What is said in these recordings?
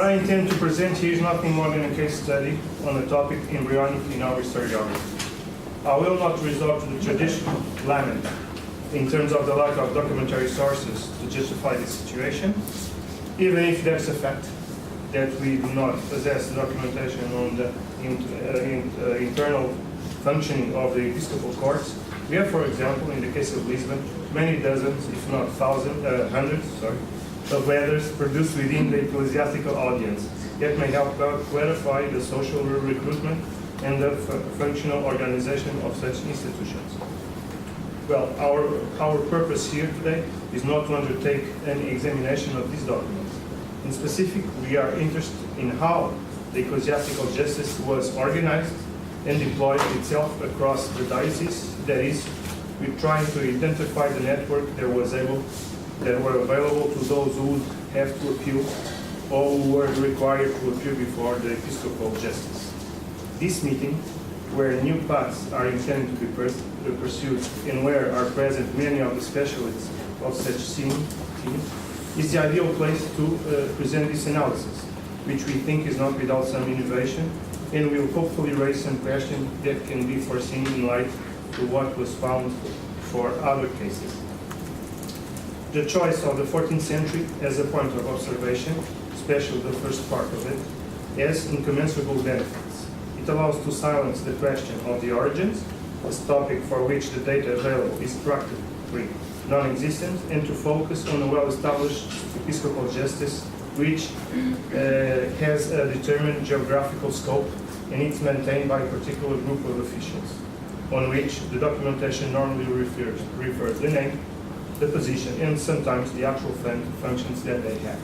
I intend to present here is nothing more than a case study on a topic embryonic in our historiography. I will not resort to the traditional lament in terms of the lack of documentary sources to justify this situation, even if that's a fact that we do not possess documentation on the internal functioning of the episcopal courts. We have, for example, in the case of Lisbon, many dozens, if not hundreds, of letters produced within the ecclesiastical audience that may help clarify the social recruitment and the functional organization of such institutions. Well, our purpose here today is not to undertake an examination of these documents. In specific, we are interested in how the ecclesiastical justice was organized and deployed itself across the diocese. That is, we're trying to identify the network that were available to those who would have to appeal or who were required to appear before the episcopal justice. This meeting, where new paths are intended to be pursued and where are present many of the specialists of such teams, is the ideal place to present this analysis, which we think is not without some innovation and will hopefully raise some questions that can be foreseen in light to what was found for other cases. The choice of the 14th century as a point of observation, especially the first part of it, has incommensurable benefits. It allows to silence the question of the origins, a topic for which the data available is practically non-existent, and to focus on a well-established episcopal justice which has a determined geographical scope and it's maintained by a particular group of officials, on which the documentation normally refers the name, the position, and sometimes the actual functions that they have.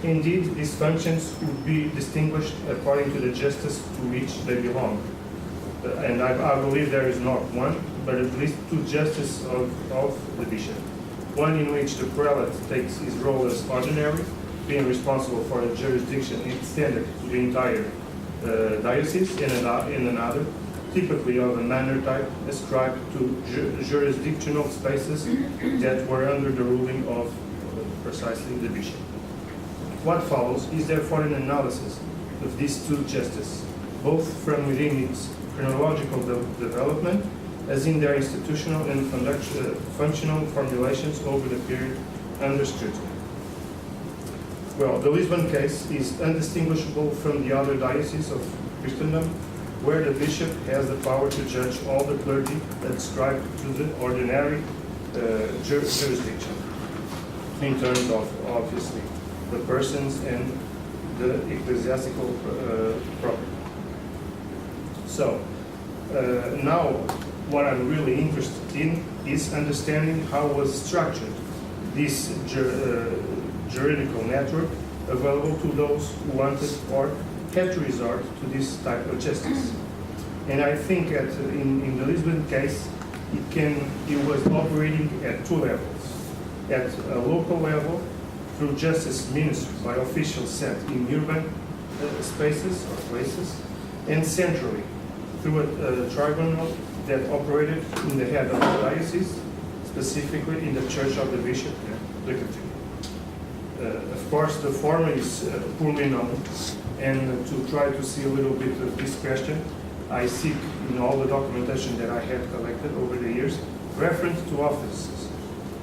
Indeed, these functions would be distinguished according to the justice to which they belong. And I believe there is not one, but at least two justices of the bishop. One in which the prelate takes his role as ordinary, being responsible for a jurisdiction extended to the entire diocese, and another, typically of a manor type, ascribed to jurisdictional spaces that were under the ruling of precisely the bishop. What follows is therefore an analysis of these two justices, both from within its chronological development, as in their institutional and functional formulations over the period under scrutiny. Well, the Lisbon case is undistinguishable from the other dioceses of Christendom, where the bishop has the power to judge all the clergy adscribed to the ordinary jurisdiction, in terms of, obviously, the persons and the ecclesiastical property. So, now what I'm really interested in is understanding how was structured this juridical network available to those who wanted or had to resort to this type of justice. And I think that in the Lisbon case, it was operating at two levels. At a local level, through justice ministered by officials set in urban spaces or places, and centrally, through a tribunal that operated in the head of the diocese, specifically in the Church of the Bishop and Liturgy. Of course, the former is poorly known, and to try to see a little bit of this question, I seek in all the documentation that I have collected over the years reference to officers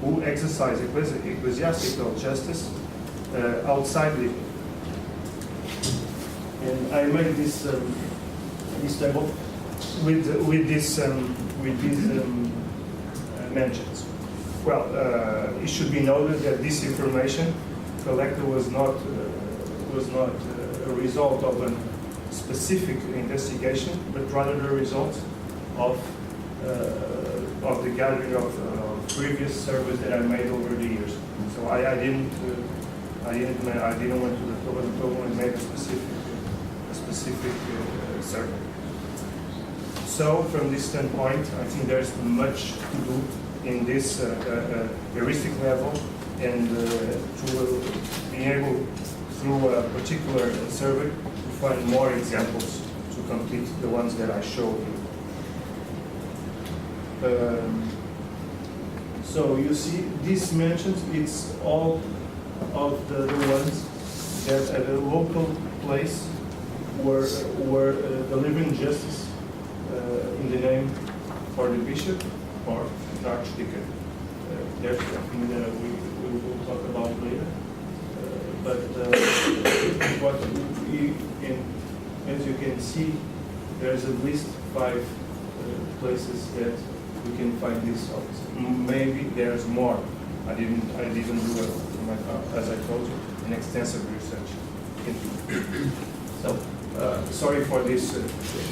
who exercise ecclesiastical justice outside Lisbon. And I made this table with these mentions. Well, it should be noted that this information collected was not a result of a specific investigation, but rather the result of the gathering of previous surveys that I made over the years. So I didn't went to the total and made a specific survey. So from this standpoint, I think there's much to do in this heuristic level, and to be able, through a particular survey, to find more examples to complete the ones that I showed you. So you see, these mentions, it's all of the ones that at a local place were delivering justice in the name for the bishop or the archdeacon. There's something that we will talk about later. What we can, as you can see, there's at least 5 places that we can find this office. Maybe there's more. I didn't do it, as I told you, an extensive research into it. So, sorry for this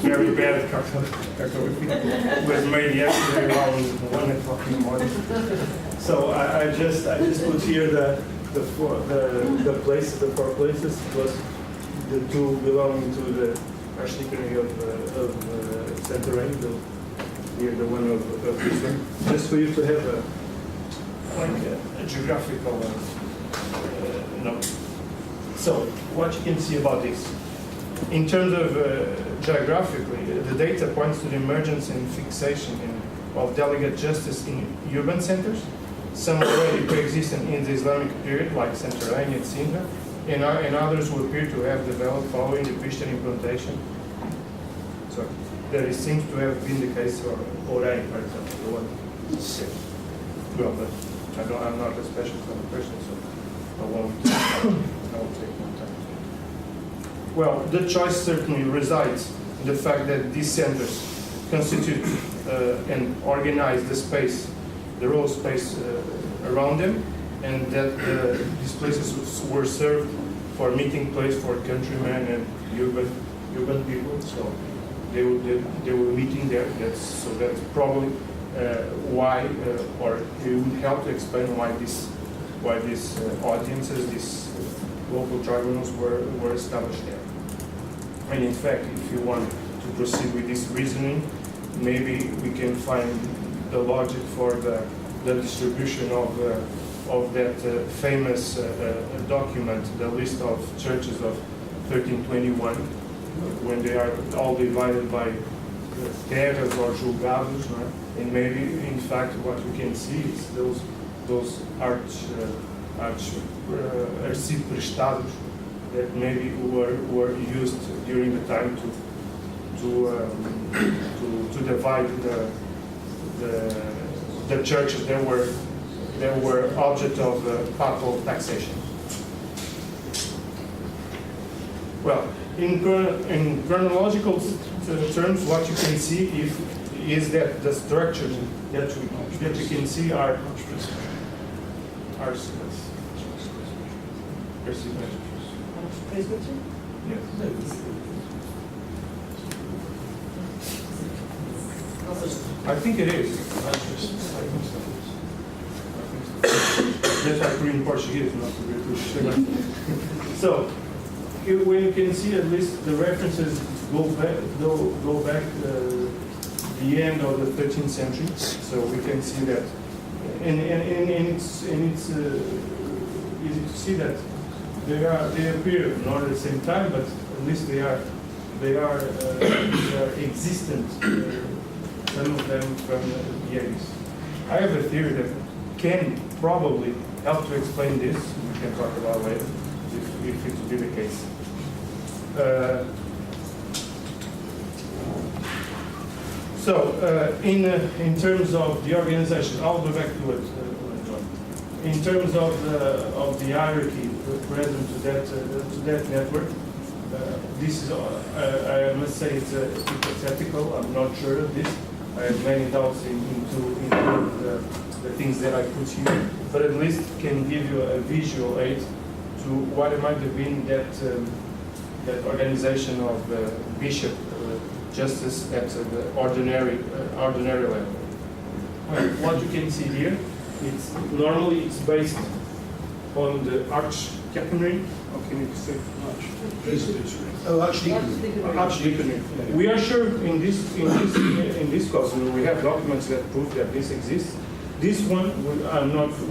very bad cartography. It was made yesterday around 1 o'clock in the morning. So I just put here the 4 places, the 4 places, plus the 2 belonging to the Archdeaconry of Santarém, near the one of Lisbon, just for you to have a geographical note. So, what you can see about this. In terms of geographically, the data points to the emergence and fixation of delegate justice in urban centers, some already pre-existent in the Islamic period, like Santarém and Sintra, and others who appear to have developed following the Christian implantation. So that it seems to have been the case for Orem, for example, the one. Okay. Well, but I'm not a specialist on the person, so I won't take more time. Well, the choice certainly resides in the fact that these centers constitute and organize the space, the raw space around them, and that these places were served for meeting place for countrymen and urban people. So they were meeting there. That's probably why, or it would help to explain why these audiences, these local tribunals were established there. And in fact, if you want to proceed with this reasoning, maybe we can find the logic for the distribution of that famous document, the list of churches of 1321, when they are all divided by terras or julgados, right? And maybe, in fact, what we can see is those arciprestados that maybe were used during the time to divide the churches that were object of papal taxation. Well, in chronological terms, what you can see is that the structures that you can see are yes. I think it is. That's why I put in Portuguese, not to be So, when you can see at least the references go back the end of the 13th century. So we can see that, and it's easy to see that they appear not at the same time, but at least they are existent. Some of them from the 80s. I have a theory that can probably help to explain this. We can talk about later if it would be the case. In terms of the organization, I'll go back to it. In terms of the hierarchy present to that network, this is I must say it's hypothetical. I'm not sure of this. I have many doubts into the things that I put here, but at least can give you a visual aid to what it might have been that organization of the bishop justice at the ordinary level. Well, what you can see here, it's based on the archdeaconry. How can you say archdeaconry? We are sure in this cause, we have documents that prove that this exists. This one,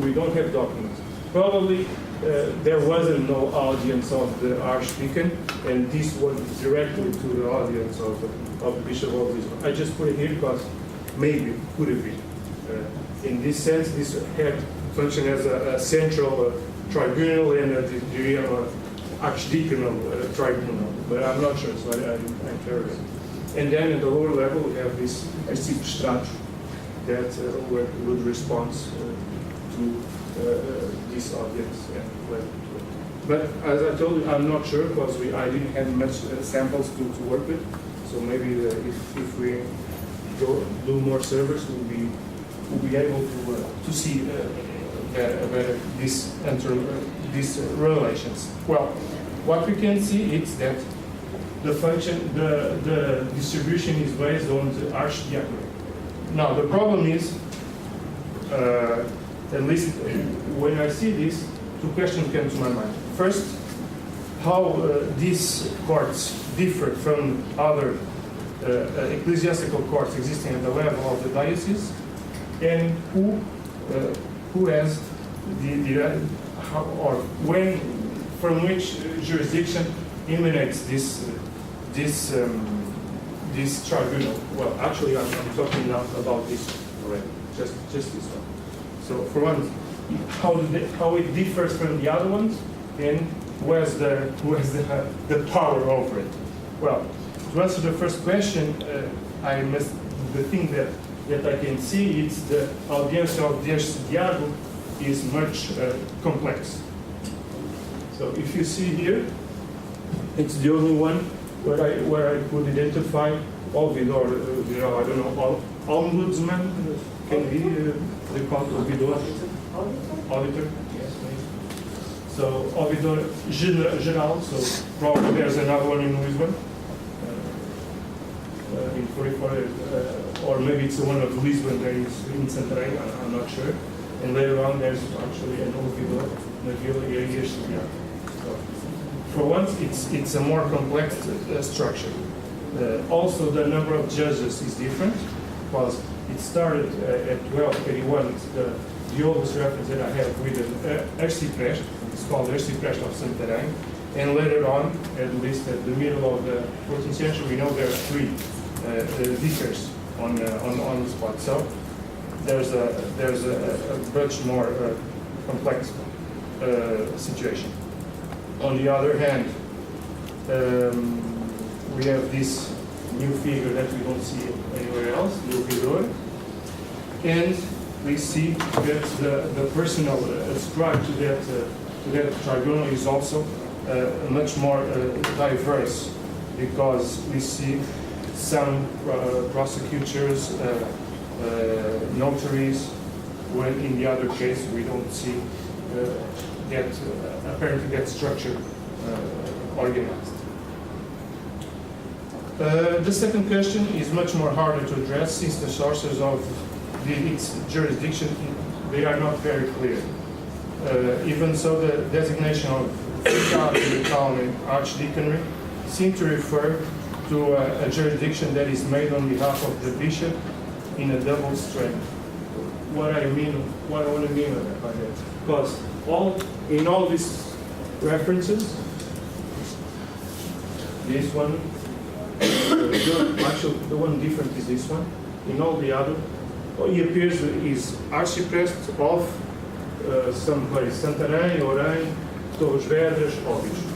we don't have documents. Probably there wasn't no audience of the archdeacon, and this was directly to the audience of the Bishop of Lisbon. I just put it here because maybe could have been. In this sense, this had functioned as a central tribunal and a archdeaconal tribunal, but I'm not sure, so I'm curious. And then at the lower level, we have this arciprestado that would respond to this audience. But as I told you, I'm not sure because I didn't have much samples to work with. So maybe if we do more servers, we'll be able to see better these relations. Well, what we can see is that the function, the distribution is based on the archdiaconate. Now the problem is, at least when I see this, two questions came to my mind. First, how these courts differ from other ecclesiastical courts existing at the level of the diocese, and who has from which jurisdiction emanates this tribunal. Well, actually, I'm talking now about this already, just this one. So, for one, how it differs from the other ones, and who has the power over it. Well, to answer the first question, the thing that I can see is the audience of Diego is much complex. So if you see here, it's the only one where I could identify ouvidor, I don't know, ombudsman can be they call it ouvidor, auditor. Yes, maybe. So ouvidor geral. So probably there's another one in Lisbon. In 44, or maybe it's the one of Lisbon that is in Santarém, I'm not sure. And later on, there's actually an ouvidor na Vila Igreja. So, for once, it's a more complex structure. Also, the number of judges is different, because it started at 1281. The oldest reference that I have with an arcipreste. It's called Arcipreste of Santarém. And later on, at least at the middle of the 14th century, we know there are 3 vicars on the spot. So there's a much more complex situation. On the other hand, we have this new figure that we don't see anywhere else, the ouvidor, and we see that the personnel ascribed to that tribunal is also much more diverse, because we see some prosecutors, notaries, when in the other case we don't see apparently that structure organized. The second question is much more harder to address, since the sources of its jurisdiction, they are not very clear. Even so, the designation of Juridical and Archdeaconry seem to refer to a jurisdiction that is made on behalf of the bishop in a double strength. What I want to mean by that, because in all these references, this one, actually the one different is this one. In all the other, he appears is arcipreste of some place, Santarém, Orem, Torres Vedras, Óbidos.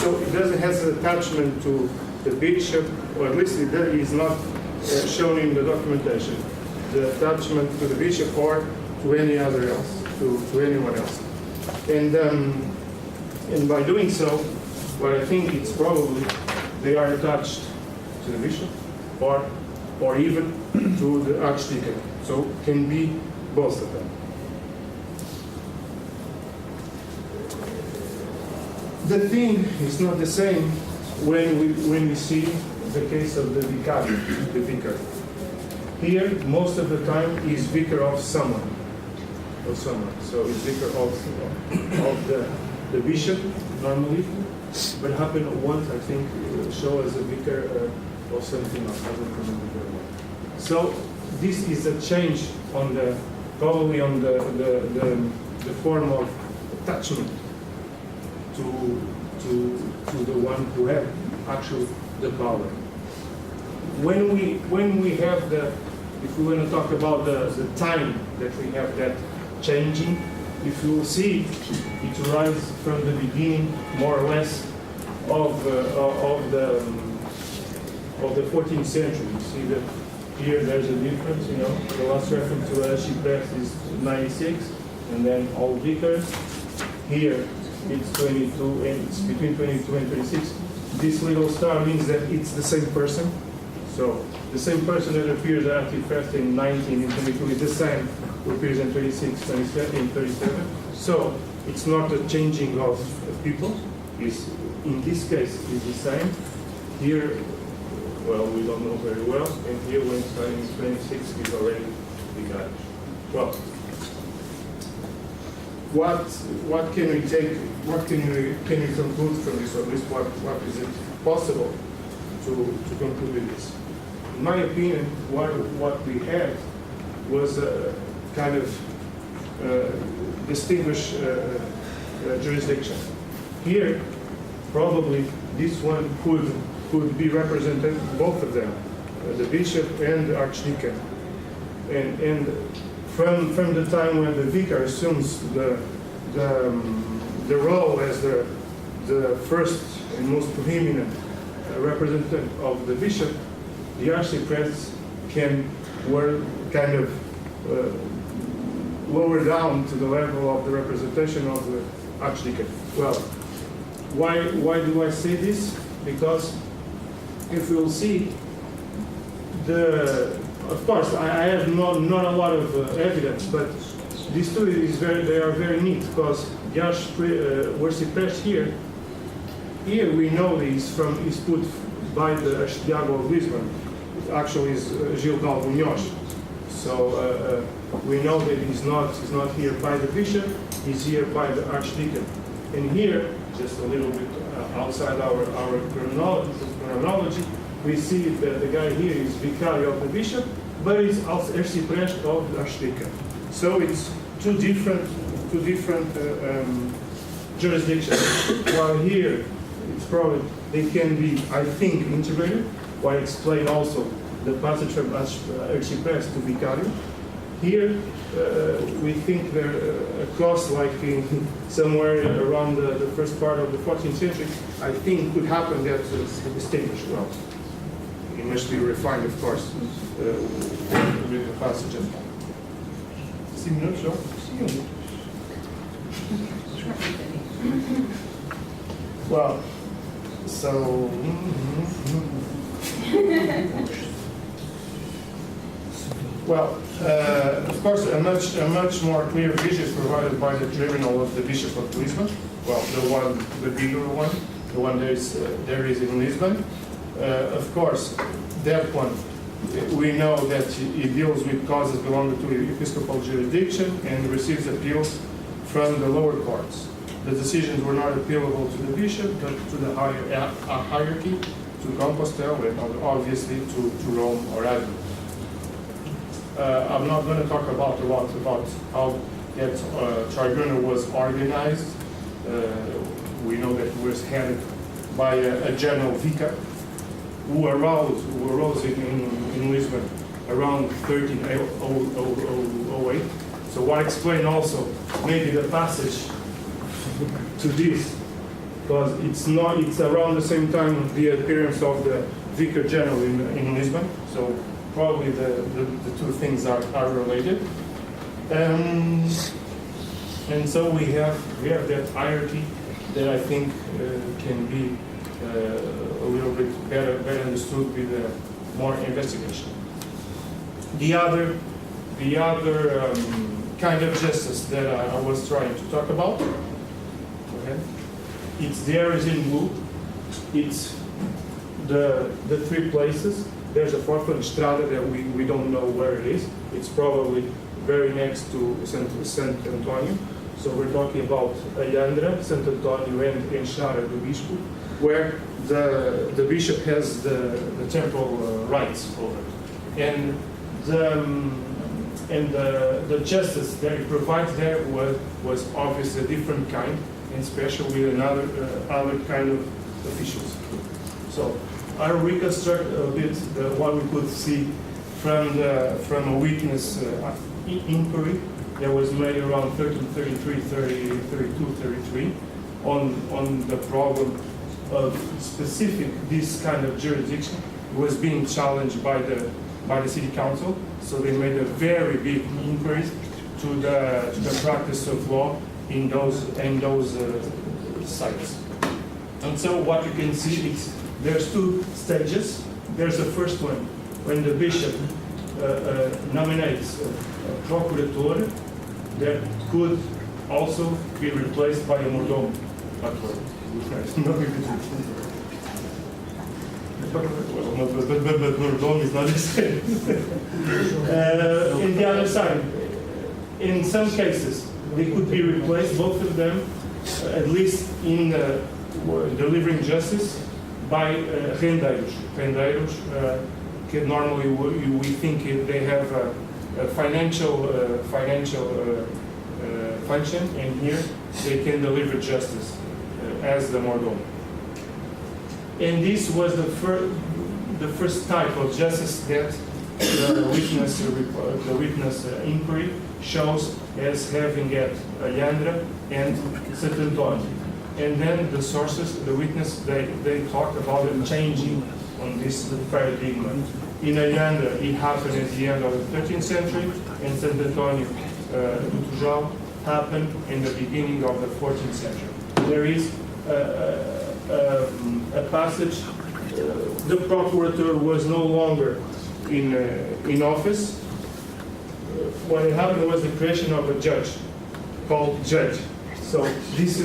So it doesn't have an attachment to the bishop, or at least it is not shown in the documentation, the attachment to the bishop or to any other else, to anyone else. And by doing so, what I think it's probably they are attached to the bishop or even to the archdeacon. So can be both of them. The thing is not the same when we see the case of the vicar. Here, most of the time, is vicar of someone. So it's vicar of the bishop normally, but happened once, I think, show as a vicar of something else. I don't remember very well. So this is a change on probably on the form of attachment to the one who had actually the power. When we have if we want to talk about the time that we have that changing, if you will see, it runs from the beginning, more or less, of the 14th century. You see that here there's a difference. The last reference to architects is 96, and then all vicars. Here it's 22, and it's between 22 and 26. This little star means that it's the same person. So the same person that appears at first in 19 and 22 is the same who appears in 26, 27, and 37. So it's not a changing of people. It's, in this case, it's the same. Here, well, we don't know very well. And here, when starting in 26, is already the guy. Well, what can we take? What can we conclude from this? Or at least what is it possible to conclude with this? In my opinion, what we had was a kind of distinguished jurisdiction. Here, probably this one could be represented, both of them, the bishop and the archdeacon. And from the time when the vicar assumes the role as the first and most prominent representative of the bishop, the archpriest were kind of lower down to the level of the representation of the archdeacon. Well, why do I say this? Because if you'll see, of course, I have not a lot of evidence, but these two they are very neat, because the archpriest here we know is put by the Archdiago of Lisbon. It actually is Gil Galvunhos. So we know that he's not here by the bishop, he's here by the archdeacon. And here, just a little bit outside our chronology, we see that the guy here is vicar of the bishop, but he's also archpriest of the archdeacon. So it's two different jurisdictions. While here, it's probably they can be, I think, integrated. Why explain also the passage from archpriest to vicario. Here, we think they're across, like somewhere around the first part of the 14th century, I think could happen that distinguished well. It must be refined, of course, with the passage. 6 minutes, so? Well, so... Well, of course, a much more clear vision is provided by the tribunal of the Bishop of Lisbon. Well, the bigger one, the one there is in Lisbon. Of course, that one, we know that it deals with causes belonging to the episcopal jurisdiction and receives appeals from the lower courts. The decisions were not appealable to the bishop, but to the higher hierarchy, to Compostela, and obviously to Rome or Avignon. I'm not going to talk a lot about how that tribunal was organized. We know that it was headed by a general vicar who arose in Lisbon around 1308. So what explains also maybe the passage to this, because it's around the same time of the appearance of the vicar general in Lisbon. So probably the two things are related. And so we have that hierarchy that I think can be a little bit better understood with more investigation. The other kind of justice that I was trying to talk about, okay, it's there is in blue. It's the three places. There's a fourth one, Estrada, that we don't know where it is. It's probably very next to Sant Antonio. So we're talking about Ayandra, Sant Antonio, and Enxara do Bispo, where the bishop has the temporal rights over it. And the justice that he provides there was obviously a different kind, and especially with other kind of officials. So I reconstruct a bit what we could see from a witness inquiry that was made around 1333, 32, 33 on the problem of specific this kind of jurisdiction was being challenged by the city council. So they made a very big inquiry to the practice of law in those sites. And so what you can see is there's two stages. There's the first one when the bishop nominates a procurator that could also be replaced by a mordomo. But mordomo is not the same. In the other side, in some cases, they could be replaced, both of them, at least in delivering justice, by rendeiros. Rendeiros, normally we think they have a financial function, and here they can deliver justice as the mordomo. And this was the first type of justice that the witness inquiry shows as having at Alhandra and Sant Antonio. And then the sources, the witness, they talk about a changing on this paradigm. In Alhandra, it happened at the end of the 13th century, and Sant Antonio do Portugal happened in the beginning of the 14th century. There is a passage. The procurator was no longer in office. What happened was the creation of a judge called judge. So this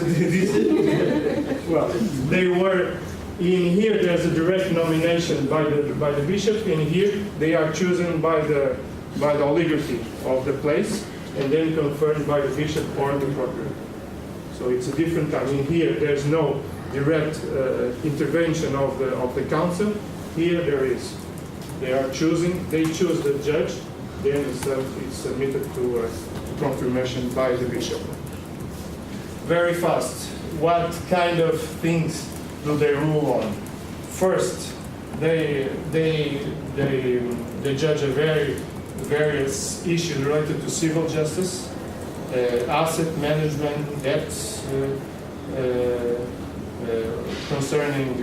well, they were in here. There's a direct nomination by the bishop, and here they are chosen by the oligarchy of the place, and then confirmed by the bishop or the procurator. So it's a different time. In here, there's no direct intervention of the council. Here there is. They are choosing. They choose the judge. Then it's submitted to confirmation by the bishop. Very fast. What kind of things do they rule on? First, they judge various issues related to civil justice, asset management, debts, concerning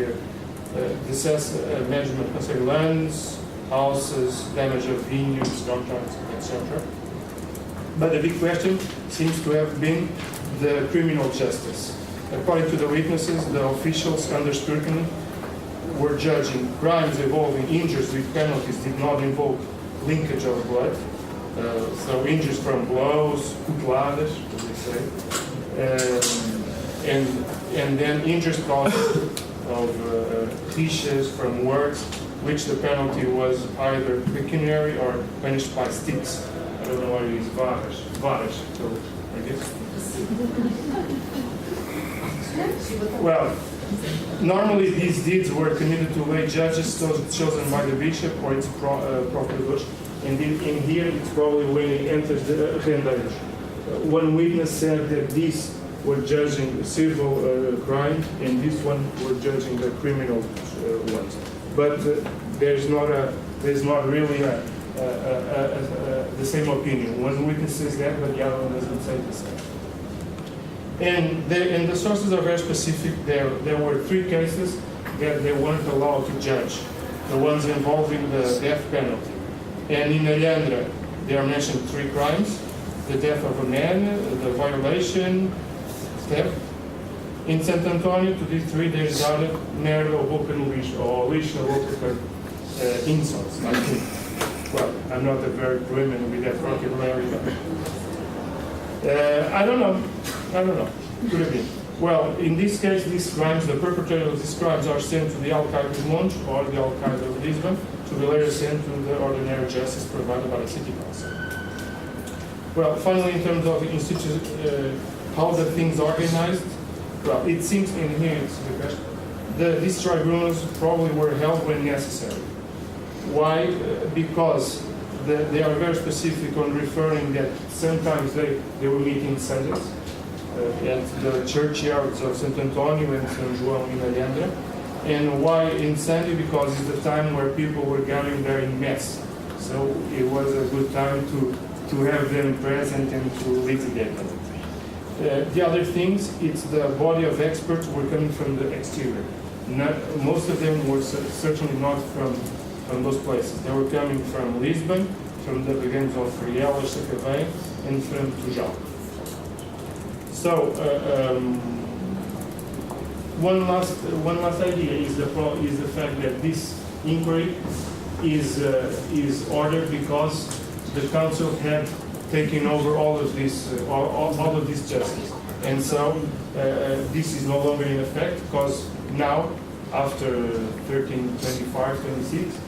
management concerning lands, houses, damage of vineyards, contracts, etc. But the big question seems to have been the criminal justice. According to the witnesses, the officials under scrutiny were judging crimes involving injuries with penalties did not involve linkage of blood. So injuries from blows, cuteladas, as they say, and then injuries caused of rixas from works, which the penalty was either pecuniary or punished by sticks. I don't know what it is, varas. So I guess. Well, normally these deeds were committed to lay judges chosen by the bishop or its procurators. And in here, it's probably when it enters the rendeiros. One witness said that these were judging civil crime, and this one were judging the criminal ones. But there's not really the same opinion. One witness says that, but the other one doesn't say the same. And the sources are very specific. There were 3 cases that they weren't allowed to judge, the ones involving the death penalty. And in Alhandra, there are mentioned 3 crimes: the death of a man, the violation, theft. In Sant Antonio, to these 3, there's added merda ou boca no lixo, or lixo ou boca insults, I think. Well, I'm not a very fluent with that vocabulary, but I don't know. Could have been. Well, in this case, these crimes, the perpetrators of these crimes are sent to the Alcaide de Monte or the Alcaide of Lisbon, to be later sent to the ordinary justice provided by the city council. Well, finally, in terms of how the things organized, well, it seems in here, these tribunals probably were held when necessary. Why? Because they are very specific on referring that sometimes they were meeting Sundays at the churchyards of Sant Antonio and São João in Alhandra. And why in Sunday? Because it's the time where people were gathering there in mass. So it was a good time to to have them present and to litigate them. The other things, it's the body of experts were coming from the exterior. Most of them were certainly not from those places. They were coming from Lisbon, from the begins of Riel, Sacavém, and from Portugal. So, one last idea is the fact that this inquiry is ordered because the council had taken over all of this justice, and so this is no longer in effect because now, after 1325, 26,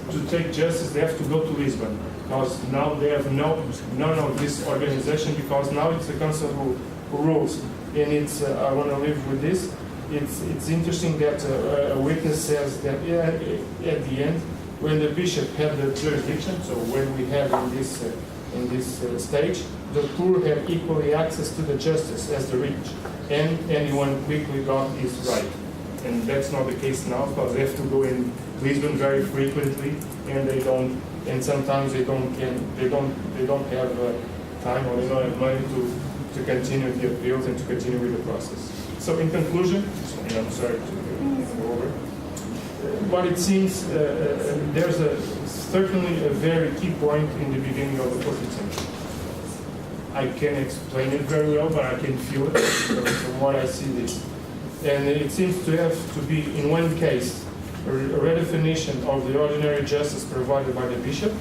to take justice they have to go to Lisbon because now they have none of this organization because now it's the council who rules, and it's I want to leave with this. It's interesting that a witness says that at the end, when the bishop had the jurisdiction, so when we have in this stage, the poor have equally access to the justice as the rich, and anyone quickly got his right. And that's not the case now because they have to go in Lisbon very frequently, and they don't, and sometimes they don't have time or they don't have money to continue the appeals and to continue with the process. So in conclusion, and I'm sorry to go over, but it seems there's certainly a very key point in the beginning of the 14th century. I can't explain it very well, but I can feel it from what I see this. And it seems to have to be, in one case, a redefinition of the ordinary justice provided by the bishop,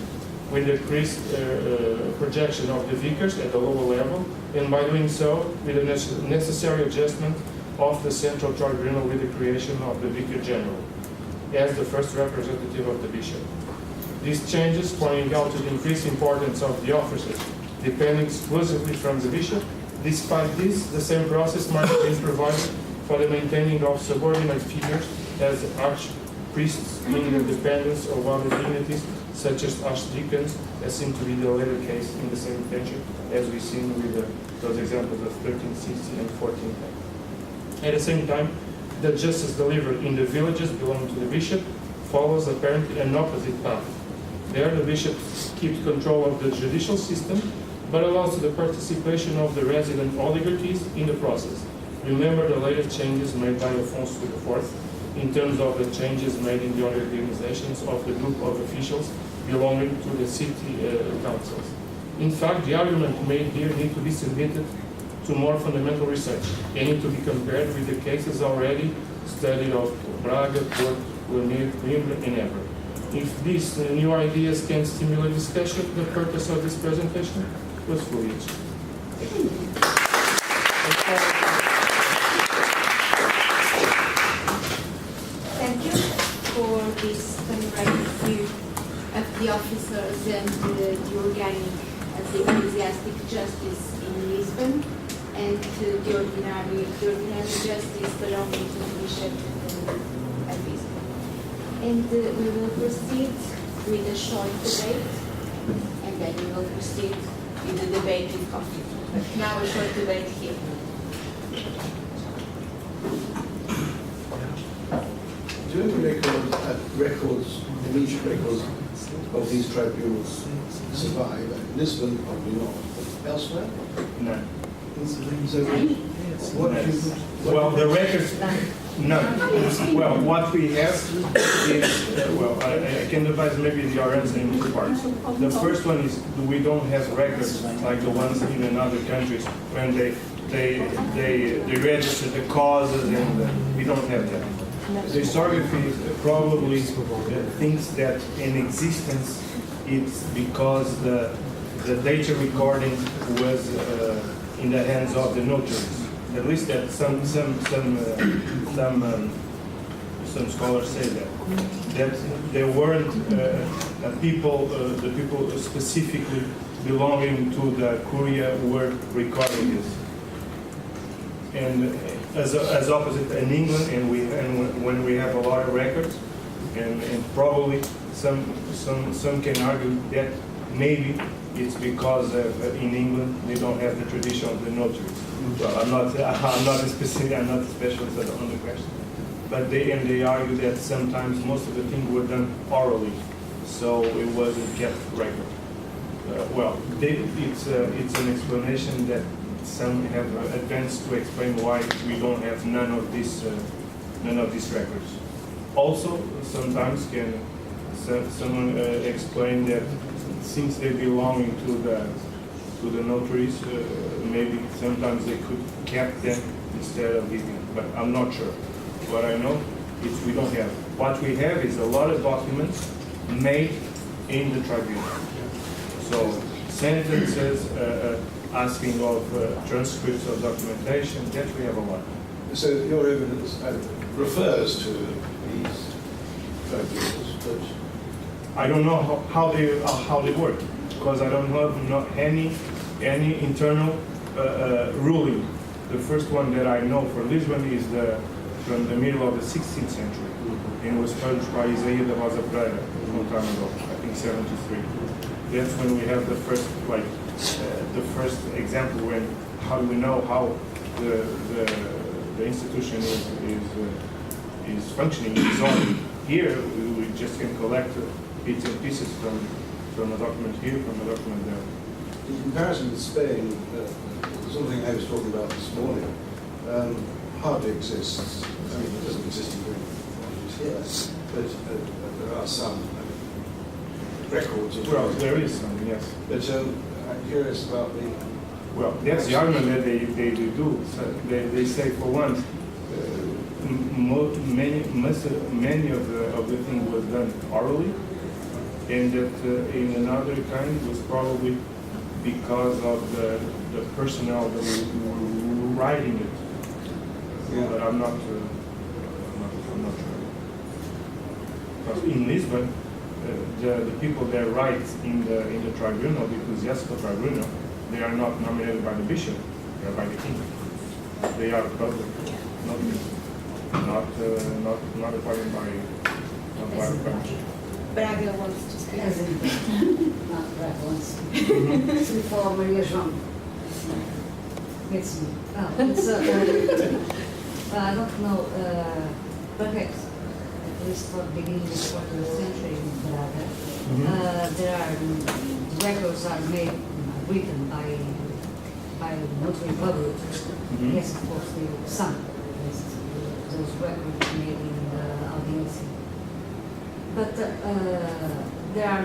with the increased projection of the vicars at the lower level, and by doing so, with a necessary adjustment of the central tribunal with the creation of the vicar general as the first representative of the bishop. These changes pointing out to the increased importance of the offices depending exclusively from the bishop. Despite this, the same process might have been provided for the maintaining of subordinate figures as archpriests in the dependence of other dignities such as archdeacons, as seemed to be the later case in the same century, as we've seen with those examples of 1360 and 1410. At the same time, the justice delivered in the villages belonging to the bishop follows apparently an opposite path. There, the bishop keeps control of the judicial system, but allows the participation of the resident oligarchies in the process. Remember the latest changes made by Alfonso IV in terms of the changes made in the organizations of the group of officials belonging to the city councils. In fact, the argument made here need to be submitted to more fundamental research and need to be compared with the cases already studied of Braga, Porto, Coimbra, and Évora. If these new ideas can stimulate discussion, the purpose of this presentation was fully achieved. Thank you. Thank you for this panoramic view of the officers and the organic of the ecclesiastic justice in Lisbon, and the ordinary justice belonging to the bishop at Lisbon. And we will proceed with a short debate, and then we will proceed with the debate with coffee. But now a short debate here. Do you records, immediate records of these tribunals survive? Lisbon, probably not. Elsewhere? No. So, what do you... Well, the records, no. Well, what we have is, I can divide maybe the answer in two parts. The first one is we don't have records like the ones in other countries when they register the causes, and we don't have that. The historiography probably thinks that in existence it's because the data recording was in the hands of the notaries. At least that some scholars say that there weren't the people specifically belonging to the Curia who were recording this. And as opposite in England, and when we have a lot of records, and probably some can argue that maybe it's because in England they don't have the tradition of the notaries. Well, I'm not a specialist on the question, but they argue that sometimes most of the things were done orally, so it wasn't kept record. It's an explanation that some have advanced to explain why we don't have none of these records. Also, sometimes someone explain that since they belong to the notaries, maybe sometimes they could kept them instead of giving. But I'm not sure. What I know is we don't have. What we have is a lot of documents made in the tribunal. So sentences, asking of transcripts of documentation, that we have a lot. So your evidence refers to these tribunals, but I don't know how they work, because I don't know any internal ruling. The first one that I know for Lisbon is from the middle of the 16th century. And it was published by Isaías da Rosa Pereira a long time ago, I think 73. That's when we have the first example when how do we know how the institution is functioning is on. Here we just can collect bits and pieces from a document here, from a document there. in comparison with Spain, something I was talking about this morning, hardly exists. I mean, it doesn't exist in here, but there are some records of. Well, there is some, yes. But I'm curious about the. Well, that's the argument that they do. So they say for one, many of the thing was done orally, and that in another kind was probably because of the personnel that were writing it. Yeah. But I'm not sure. Because in Lisbon, the people that write in the tribunal, the ecclesiastical tribunal, they are not nominated by the bishop; they are by the king. They are public, not appointed by the Braga wants to speak. Not Braga wants to speak. For Maria João. It's me. I don't know, perhaps, at least for the beginning of the 14th century in Braga, there are records are made, written by notary public. Yes, of course, some. Those records made in the audience. But there are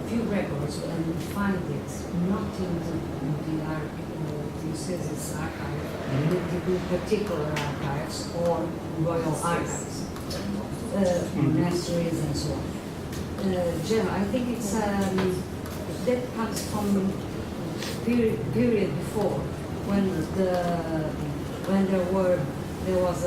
few records, and we find it not in the diocese's archive, in particular archives or royal archives, monasteries and so on. Gemma, I think it's that comes from period before when there was a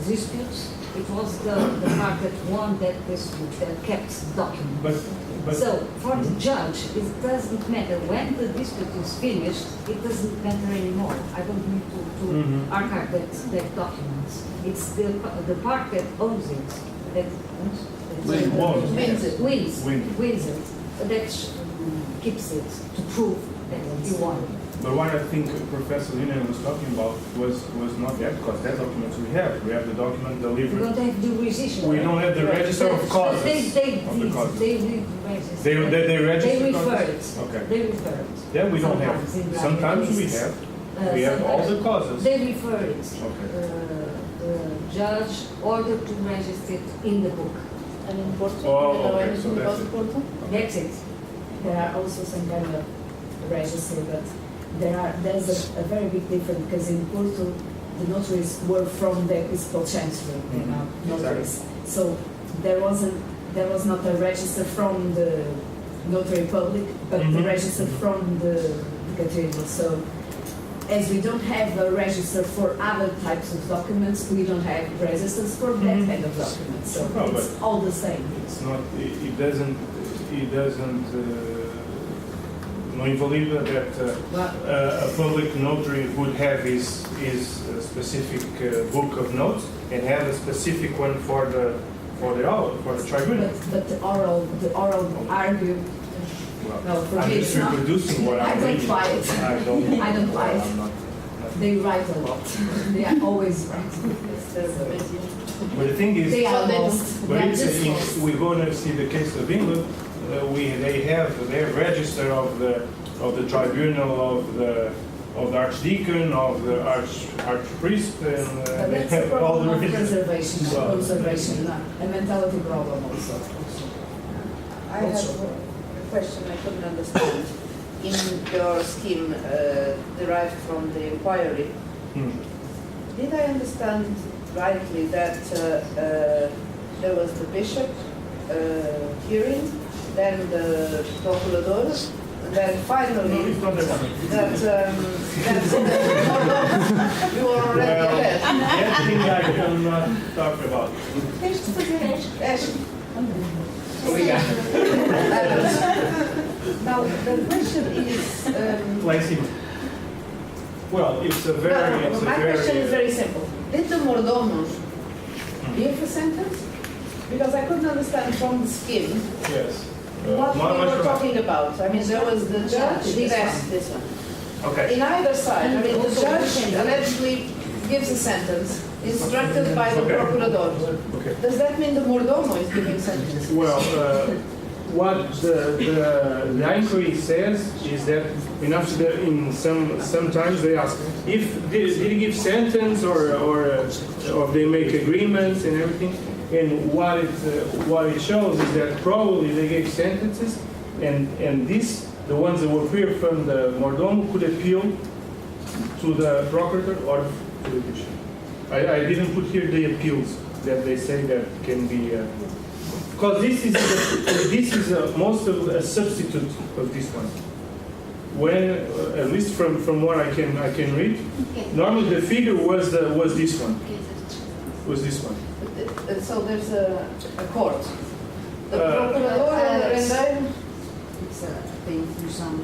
dispute. It was the part that won that dispute that kept documents. But so for the judge, it doesn't matter when the dispute is finished. It doesn't matter anymore. I don't need to archive that documents. It's the part that owns it that wins it. That keeps it to prove that he won. But what I think Professor Lina was talking about was not that, because that document we have. We have the document delivered. We don't have the register. We don't have the register of causes. They did register. They register. They refer causes? it. Okay. They refer it. Yeah, we don't have. Sometimes we have. We have all the causes. They refer it. Okay. The judge ordered to register it in the book. And in Portugal, okay, so that's it. That's it. There are also some kind of register, but there's a very big difference because in Porto the notaries were from the episcopal chancery, you know, notaries. So there was not a register from the notary public, but the register from the cathedral. So as we don't have a register for other types of documents, we don't have registers for that kind of documents. So No, it's all the same. It's not. It doesn't. No invalida that a public notary would have his specific book of notes and have a specific one for the tribunal. But the oral argue. No, for I'm me just it's not. reproducing what I I'm don't reading. buy it. I don't buy it. I'm not. They write a lot. They are always writing. But the thing is, They are lost. but we're going to see the case of England. they have register of the tribunal of the archdeacon, of the archpriest, and But they that's a have all problem the of registers. preservation, Well, conservation, a mentality problem also. I have a question I couldn't understand. In your scheme derived from the inquiry, Hmm. did I understand rightly that there was the bishop hearing, then the procurador, and then No, finally it's not that one. you were already Well, ahead? that thing I cannot talk about. Yes. Now, the question is, Like him. Well, it's a very, it's a my question is very. very simple. Did the mordomos give a sentence? Because I couldn't understand from the scheme Yes. what we were Much- talking about. I mean, there was the judge, this one. Okay. In either side, I mean, the Also judge the- allegedly gives a sentence instructed by the Okay. procurador. Okay. Does that mean the mordomo is giving sentence? Well, what the inquiry says is that sometimes they ask if did he give sentence or they make agreements and everything, and what it shows is that probably they gave sentences, and the ones that were clear from the mordomo could appeal to the procurator or to the bishop. I didn't put here the appeals that they say that can be. Because this is most of a substitute of this one. When at least from what I can read, Okay. normally the figure was this one. Okay, that's- Was this one? So there's a court. The Uh, procurador and then, It's a thing for some.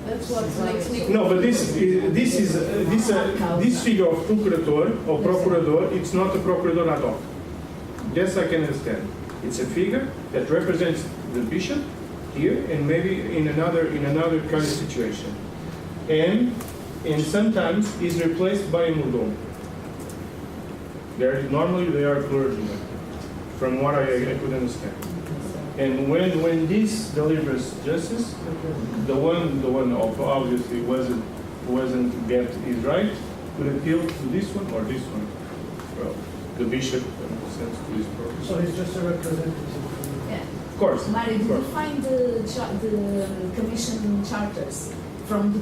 that's what makes me. No, but this figure of procurador, it's not a procurador ad hoc. Yes, I can understand. It's a figure that represents the bishop here and maybe in another kind of situation, and sometimes is replaced by a mordomo. Normally they are clergymen, from what I could understand. And when this delivers justice, the one obviously wasn't get his right, could appeal to this one or this one. Well, the bishop sends to this purpose. So he's just a representative. Yeah. Of course. Mary, of did you course. find the commission charters from the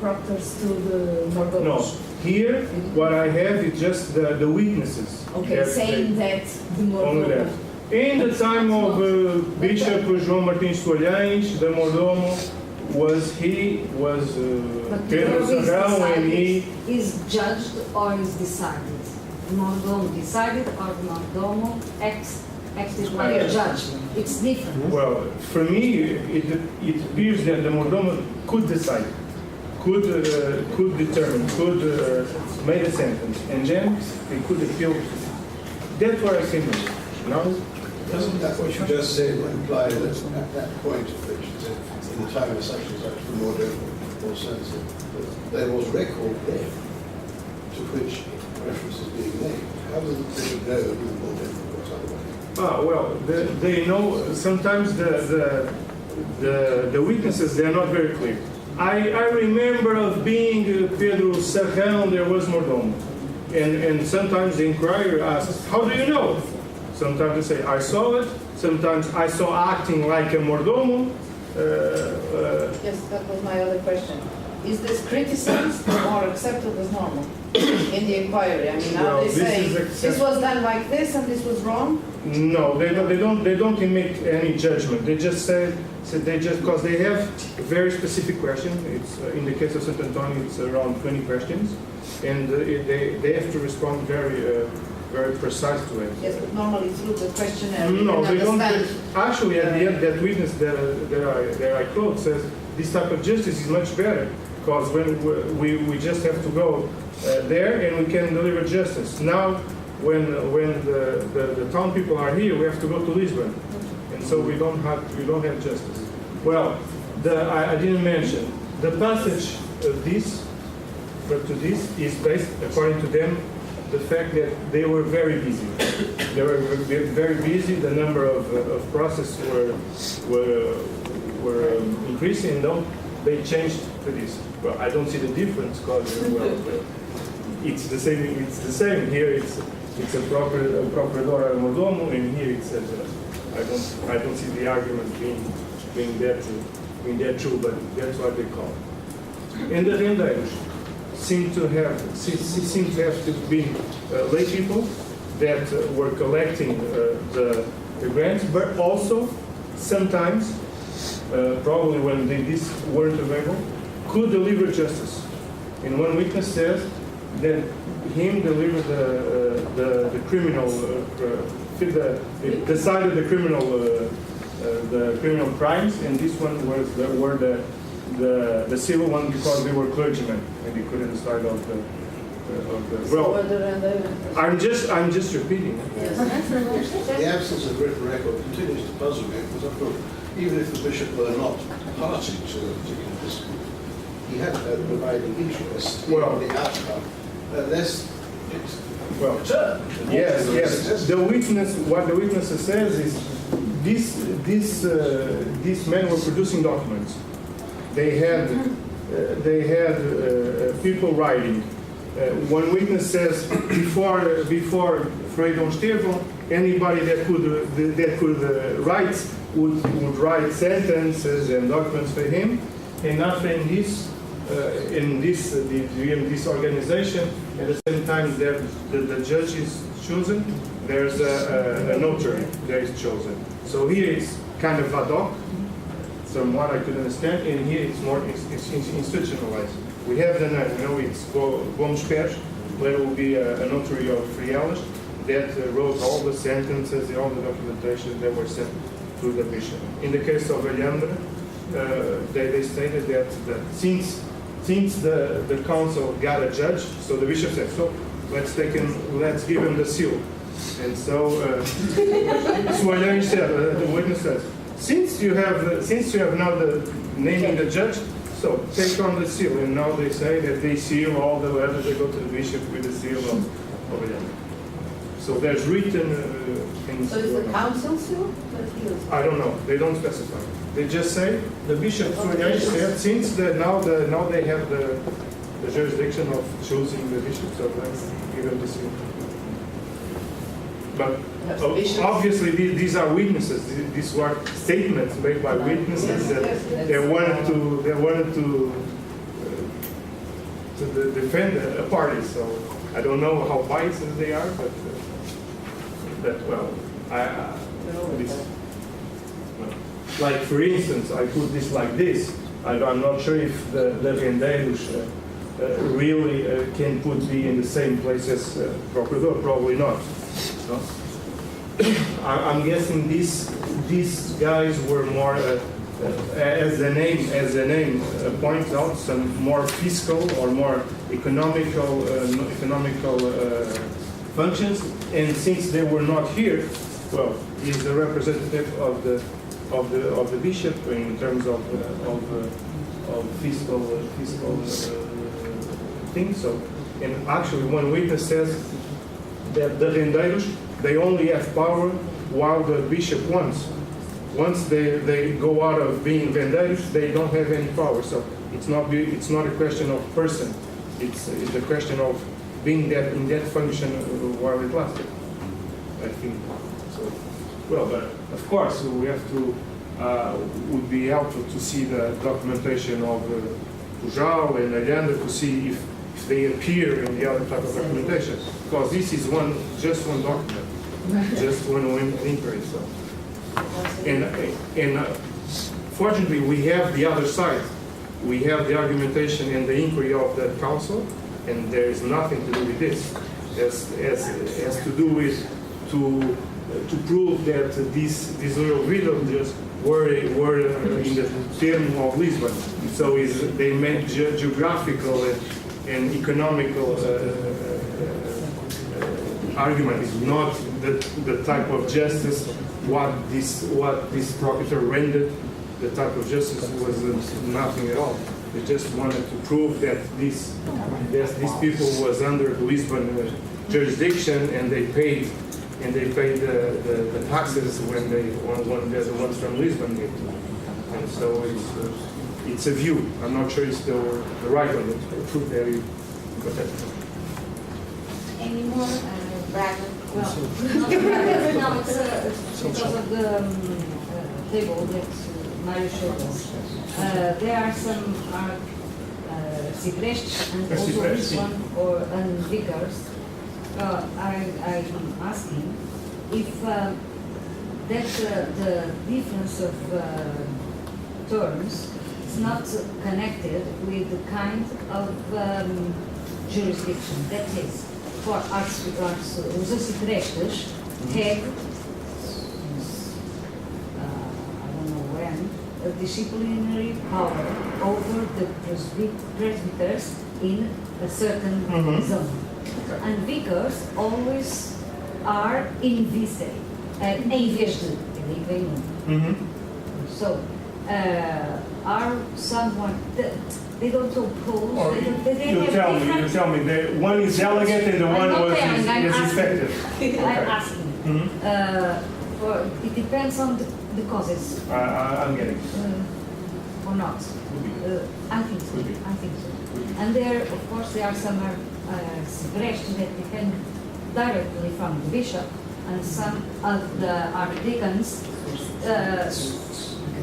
proctors to the mordomos? No, here what I have is just the weaknesses. Okay, that saying that the only that. mordomo. In the time of Bishop João Martins Soalhães, the mordomo was But Pedro where is Serrão, and decided he. is judged or is decided. The mordomo decided or the mordomo acted like a judge. It's different. Well, for me, it appears that the mordomo could decide, could determine, could make a sentence, and then it could appeal. That's what I think. No. Doesn't that what you just said imply that at that point, which is in the time of such and such, the more more sensitive, that there was record there to which reference is being made? How does the bishop know who the more was otherwise? Well, they know sometimes the weaknesses, they are not very clear. I remember of being Pedro Serrão, there was mordomo. And sometimes the inquirer asks, how do you know? Sometimes they say, I saw it. Sometimes I saw acting like a mordomo. Yes, that was my other question. Is this criticized or accepted as normal in the inquiry? I mean, now Well, they this say is this was done like this and this was wrong. No, they don't emit any judgment. They just say they just because they have a very specific question. It's in the case of St. Antonio, it's around 20 questions, and they have to respond very precise to it. Yes, but normally through the questionnaire you No, can they don't. understand. Actually, at the end, that witness that I quote says this type of justice is much better because when we just have to go there and we can deliver justice. Now, when the town people are here, we have to go to Lisbon, and so we don't have justice. Well, I didn't mention the passage of this, but to this is based according to them the fact that they were very busy. They were very busy. The number of processes were increasing. No, they changed to this. Well, I don't see the difference because it's the same. It's the same here. It's a procuradora mordomo, and here it says I don't see the argument being that true, but that's what they call it. And the rendeiros seem to have been lay people that were collecting the grants, but also sometimes, probably when these weren't available, could deliver justice. And one witness says that him delivered the criminal, decided the criminal crimes, and this one were the civil one because they were clergymen and they couldn't decide of the. Well, I'm just repeating. The absence of written record continues to puzzle me because I thought even if the bishop were not party to a particular dispute, he had a providing interest in the outcome. Unless it's returned. Yes. What the witness says is these men were producing documents. They had people writing. One witness says before Frei Dom Estevão, anybody that could write would write sentences and documents for him, and after in this organization, at the same time that the judge is chosen, there's a notary that is chosen. So here it's kind of ad hoc, from what I could understand, and here it's more institutionalized. We have the name, it's Gomes Pérez, where will be a notary of Frielas that wrote all the sentences and all the documentation that were sent to the bishop. In the case of Alhandra, they stated that since the council got a judge, so the bishop said, so let's give him the seal. And so Sualhães said, the witness says, since you have now the naming the judge, so take on the seal. And now they say that they seal all the letters that go to the bishop with the seal of Alhandra. So there's written things. So is the council seal? I don't know. They don't specify. They just say the bishop said since now they have the jurisdiction of choosing the bishop, so let's give them the seal. But obviously these are witnesses. These were statements made by witnesses that they wanted to defend a party. So I don't know how biased they are, but like for instance, I put this like this. I'm not sure if the rendeiros really can be in the same place as procurador. Probably not. No? I'm guessing these guys were more, as the name points out, some more fiscal or more economical functions. And since they were not here, well, he's the representative of the bishop in terms of fiscal things. So, and actually, one witness says that the rendeiros, they only have power while the bishop wants. Once they go out of being rendeiros, they don't have any power. So it's not a question of person. It's a question of being in that function while it lasted. I think so. Well, but of course we have to. Would be helpful to see the documentation of Portugal and Alhandra to see if they appear in the other type of documentation, because this is just one document, just one inquiry. So, and fortunately, we have the other side. We have the argumentation and the inquiry of the council, and there is nothing to do with this. It has to do with to prove that these little villages were in the term of Lisbon. So they meant geographical and economical argument. It's not the type of justice what this procurator rendered the type of justice was nothing at all. They just wanted to prove that these people was under the Lisbon jurisdiction, and they paid the taxes when the ones from Lisbon did. And so it's a view. I'm not sure it's the right one. It's true there. Any more? Braga? Well, no, it's because of the table that Mario showed us. There are some ciprestes and also this one, and vicars. I'm asking if that the difference of terms is not connected with the kind of jurisdiction. That is, for os arciprestes have, I don't know when, a disciplinary power over the presbyters in a certain zone. And vicars always are in vice, em vez de, vem um. So, are someone, they don't oppose, Or they you have tell different... me, the one is delegate and the one was I'm is asking. effective. I'm asking. For, it depends on the causes, I'm getting. or not. I think so. I think so. And there, of course, there are some ciprestes that depend directly from the bishop, and some of the archdeacons.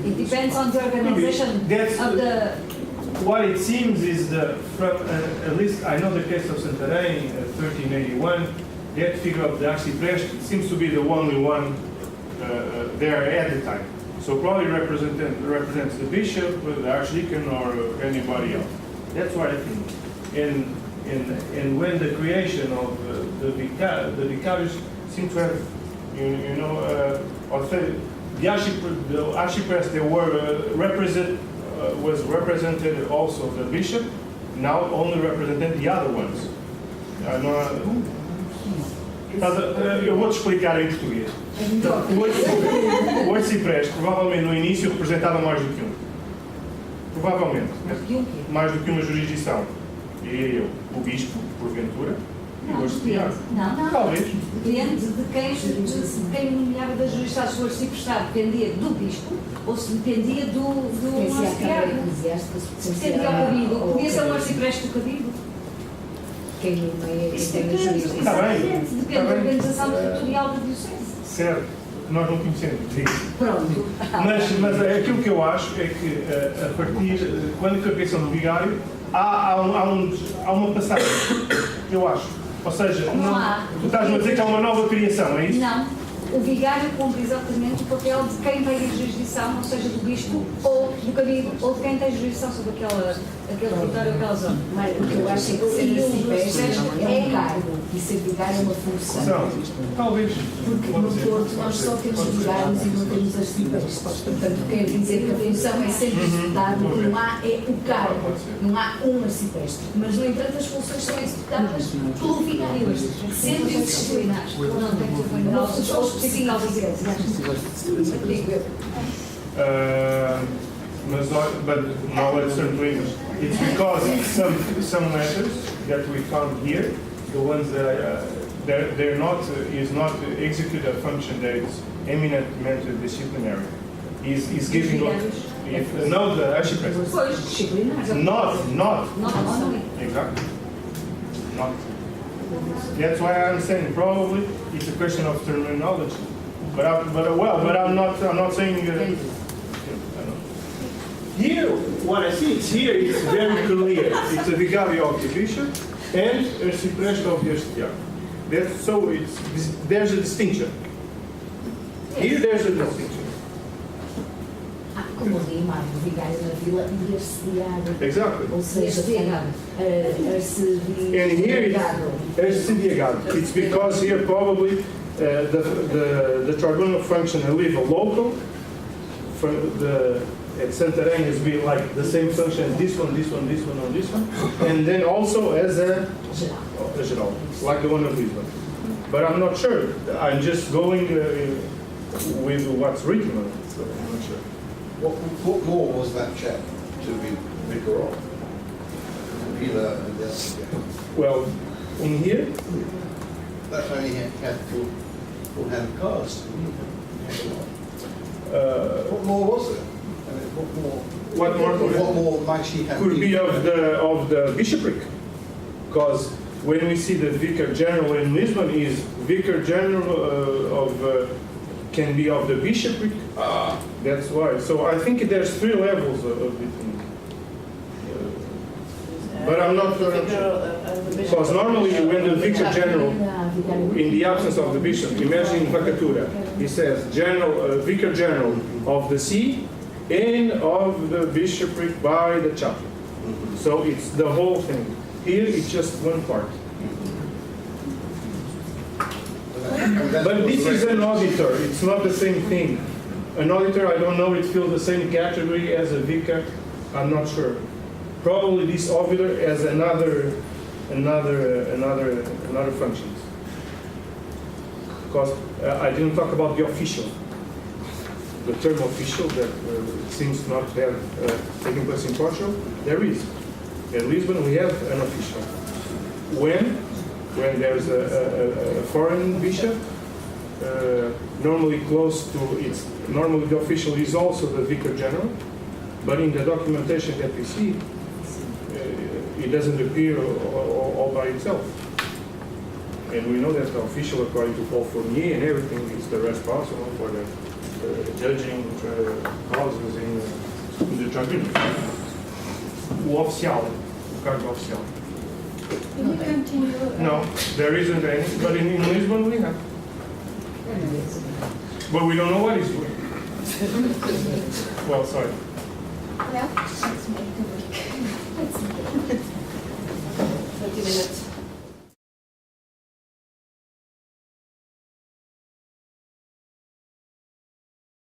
It depends on the organization of the. What it seems is from at least I know the case of Santarém, 1381. That figure of the arcipreste seems to be the only one there at the time. So probably represents the bishop, the archdeacon, or anybody else. That's what I think. And when the creation of the vicarius seem to have, the archiprest, they were was represented also the bishop, now only represented the other ones. Eu vou-te explicar em português. O arcipreste, provavelmente no início, representava mais do que um. Provavelmente. Mais do que uma jurisdição. Diria eu. O bispo, porventura, e o arcipreste. Não. Talvez. Depende de quem nomeava da jurisdição. Se o arciprestado dependia do bispo ou se dependia do arciprestado. Dependia ao cabido. Podia ser um arcipreste do cabido. Quem nomeia Isso quem tem a depende, jurisdição. Está bem. Depende da organização territorial da diocese. Certo. Nós não conhecemos disso. Pronto. Mas aquilo que eu acho é que, a partir, quando a criação do vigário, há uma passagem, eu acho. Ou seja, Não há. tu estás-me a dizer que há uma nova criação, é isso? Não. O vigário cumpre exatamente o papel de quem tem a jurisdição, ou seja, do bispo, ou do cabido, ou de quem tem jurisdição sobre aquele território, aquela zona. Mas o que eu acho é que ser arcipreste é um cargo e ser vigário é uma função. Não, talvez. Porque no Porto nós só temos vigários e não temos arciprestes. Portanto, quer dizer que a função é sempre executada, o que não há é o cargo, não há um arcipreste. Mas, no entanto, as funções são executadas pelo vigário, sempre disciplinares. Não tem que ver com os específicos da igreja. Digo eu. But now let's turn to English. It's because some matters that we found here, the ones that they're not is not execute a function that is eminently disciplinary. Is giving no the archiprest. Pois, disciplinares. Not only. exactly. Not. That's why I'm saying probably it's a question of terminology. But I'm not saying. Here, what I see is here it's very clear. It's a vigario of the bishop and a arcipreste of the archdiocese. That's so. There's a distinction. Here, there's a distinction. Como diz Mário, o vigário na vila e arcediário. Exactly. Ou seja, And here it's arcediagado. It's because here probably the tribunal function and leave a local. For the at Santarém has been like the same function as this one, or this one, and then also as a geral, like the one of Lisbon. But I'm not sure. I'm just going with what's written on it, so I'm not sure. What more was that chap to be vicar of? Villa and the other. Well, in here, That's only had full hand cast. What more was there? I mean, what more might he have could been? be of the bishopric, because when we see the vicar general in Lisbon is vicar general can be of the bishopric. That's why. So I think there's 3 levels of it. But I'm not sure. Because normally when the vicar general, in the absence of the bishop, imagine vacatura, he says vicar general of the see and of the bishopric by the chaplain. So it's the whole thing. Here it's just one part. But this is an auditor, it's not the same thing. An auditor, I don't know, it fills the same category as a vicar, I'm not sure. Probably this auditor has another functions. Because I didn't talk about the official. The term official that seems not to have taken place in Portugal, there is. In Lisbon we have an official. When there's a foreign bishop, normally close to its, normally the official is also the vicar general, but in the documentation that we see, it doesn't appear all by itself. And we know that the official, according to Paul Fournier and everything, is the responsible for the judging causes in the tribunal. O oficial, o cargo oficial. Can you continue? No, there isn't any, but in Lisbon we have. But we don't know what he's doing. Well, sorry. Yeah, let's make a break. 20 minutes.